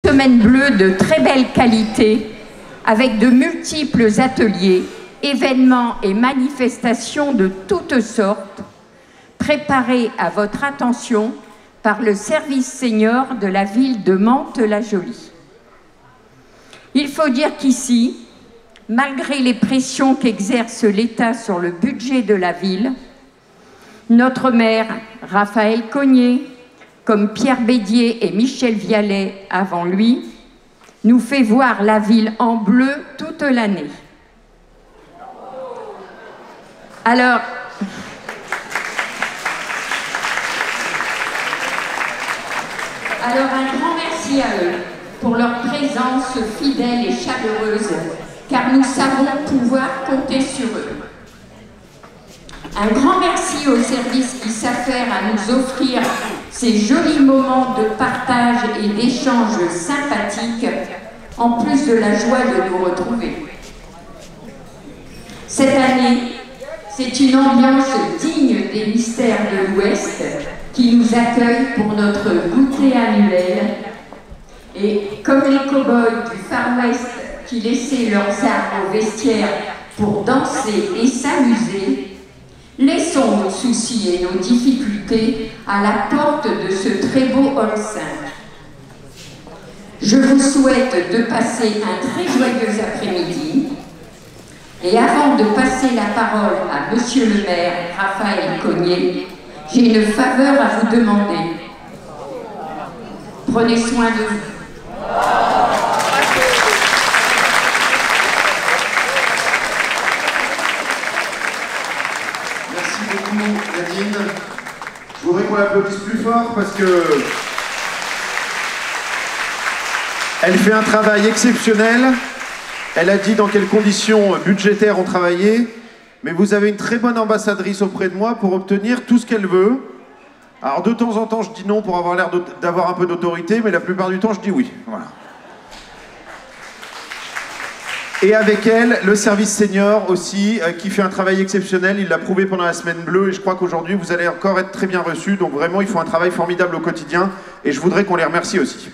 Semaine bleue de très belle qualité, avec de multiples ateliers, événements et manifestations de toutes sortes, préparés à votre attention par le service senior de la ville de Mantes-la-Jolie. Il faut dire qu'ici, malgré les pressions qu'exerce l'État sur le budget de la ville, notre maire, Raphaël Cognet, comme Pierre Bédier et Michel Vialet avant lui, nous fait voir la ville en bleu toute l'année. Alors, un grand merci à eux pour leur présence fidèle et chaleureuse, car nous savons pouvoir compter sur eux. Un grand merci aux services qui s'affairent à nous offrir ces jolis moments de partage et d'échange sympathiques, en plus de la joie de nous retrouver. Cette année, c'est une ambiance digne des mystères de l'Ouest qui nous accueille pour notre goûter annuel. Et comme les cow-boys du Far West qui laissaient leurs armes au vestiaire pour danser et s'amuser, laissons nos soucis et nos difficultés à la porte de ce très beau hall 5. Je vous souhaite de passer un très joyeux après-midi. Et avant de passer la parole à Monsieur le maire Raphaël Cognet, j'ai une faveur à vous demander. Prenez soin de vous. Merci beaucoup, Nadine. Je voudrais qu'on l'applaudisse plus fort parce que elle fait un travail exceptionnel. Elle a dit dans quelles conditions budgétaires on travaillait, mais vous avez une très bonne ambassadrice auprès de moi pour obtenir tout ce qu'elle veut. Alors de temps en temps, je dis non pour avoir l'air d'avoir un peu d'autorité, mais la plupart du temps, je dis oui. Voilà. Et avec elle, le service senior aussi, qui fait un travail exceptionnel. Il l'a prouvé pendant la semaine bleue et je crois qu'aujourd'hui, vous allez encore être très bien reçus. Donc vraiment, ils font un travail formidable au quotidien et je voudrais qu'on les remercie aussi.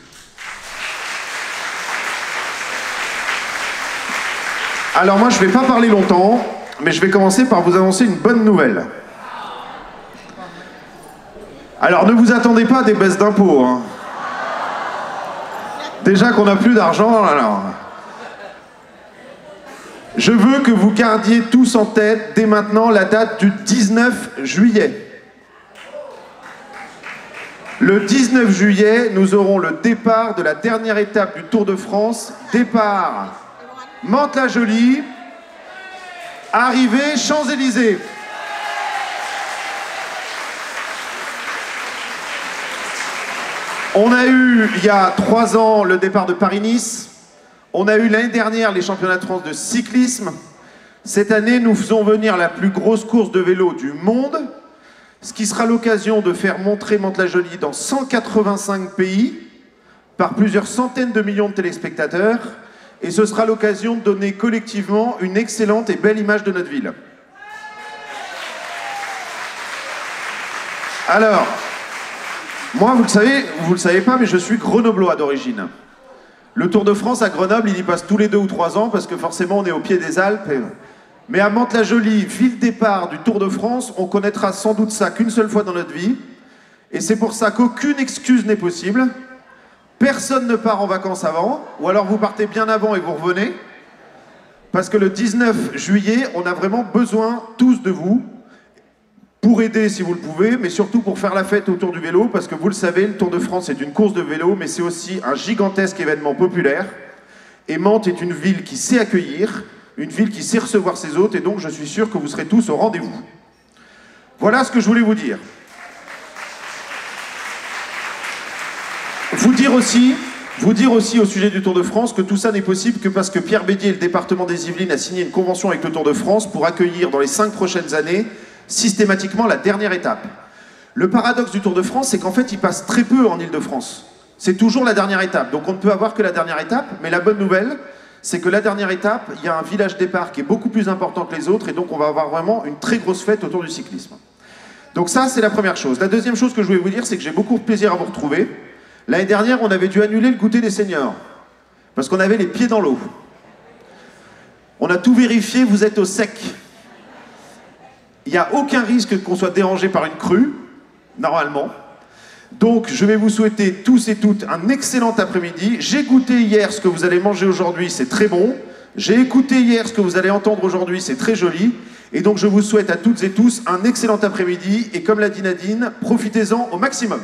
Alors moi, je ne vais pas parler longtemps, mais je vais commencer par vous annoncer une bonne nouvelle. Alors ne vous attendez pas à des baisses d'impôts. Hein. Déjà qu'on n'a plus d'argent, alors... Je veux que vous gardiez tous en tête, dès maintenant, la date du 19 juillet. Le 19 juillet, nous aurons le départ de la dernière étape du Tour de France. Départ Mantes-la-Jolie, arrivée Champs-Élysées. On a eu, il y a 3 ans, le départ de Paris-Nice. On a eu l'année dernière les championnats de France de cyclisme. Cette année, nous faisons venir la plus grosse course de vélo du monde, ce qui sera l'occasion de faire montrer Mantes-la-Jolie dans 185 pays, par plusieurs centaines de millions de téléspectateurs, et ce sera l'occasion de donner collectivement une excellente et belle image de notre ville. Alors, moi, vous le savez pas, mais je suis grenoblois d'origine. Le Tour de France à Grenoble, il y passe tous les 2 ou 3 ans parce que forcément on est au pied des Alpes. Mais à Mantes-la-Jolie, ville départ du Tour de France, on connaîtra sans doute ça qu'une seule fois dans notre vie. Et c'est pour ça qu'aucune excuse n'est possible. Personne ne part en vacances avant, ou alors vous partez bien avant et vous revenez. Parce que le 19 juillet, on a vraiment besoin tous de vous pour aider si vous le pouvez, mais surtout pour faire la fête autour du vélo, parce que vous le savez, le Tour de France est une course de vélo, mais c'est aussi un gigantesque événement populaire. Et Mantes est une ville qui sait accueillir, une ville qui sait recevoir ses hôtes, et donc je suis sûr que vous serez tous au rendez-vous. Voilà ce que je voulais vous dire. Vous dire aussi au sujet du Tour de France que tout ça n'est possible que parce que Pierre Bédier et le département des Yvelines a signé une convention avec le Tour de France pour accueillir dans les 5 prochaines années systématiquement la dernière étape. Le paradoxe du Tour de France, c'est qu'en fait, il passe très peu en Île-de-France. C'est toujours la dernière étape. Donc on ne peut avoir que la dernière étape, mais la bonne nouvelle, c'est que la dernière étape, il y a un village départ qui est beaucoup plus important que les autres, et donc on va avoir vraiment une très grosse fête autour du cyclisme. Donc ça, c'est la première chose. La deuxième chose que je voulais vous dire, c'est que j'ai beaucoup de plaisir à vous retrouver. L'année dernière, on avait dû annuler le goûter des seniors, parce qu'on avait les pieds dans l'eau. On a tout vérifié, vous êtes au sec. Il n'y a aucun risque qu'on soit dérangé par une crue, normalement. Donc, je vais vous souhaiter tous et toutes un excellent après-midi. J'ai goûté hier ce que vous allez manger aujourd'hui, c'est très bon. J'ai écouté hier ce que vous allez entendre aujourd'hui, c'est très joli. Et donc, je vous souhaite à toutes et tous un excellent après-midi. Et comme l'a dit Nadine, profitez-en au maximum.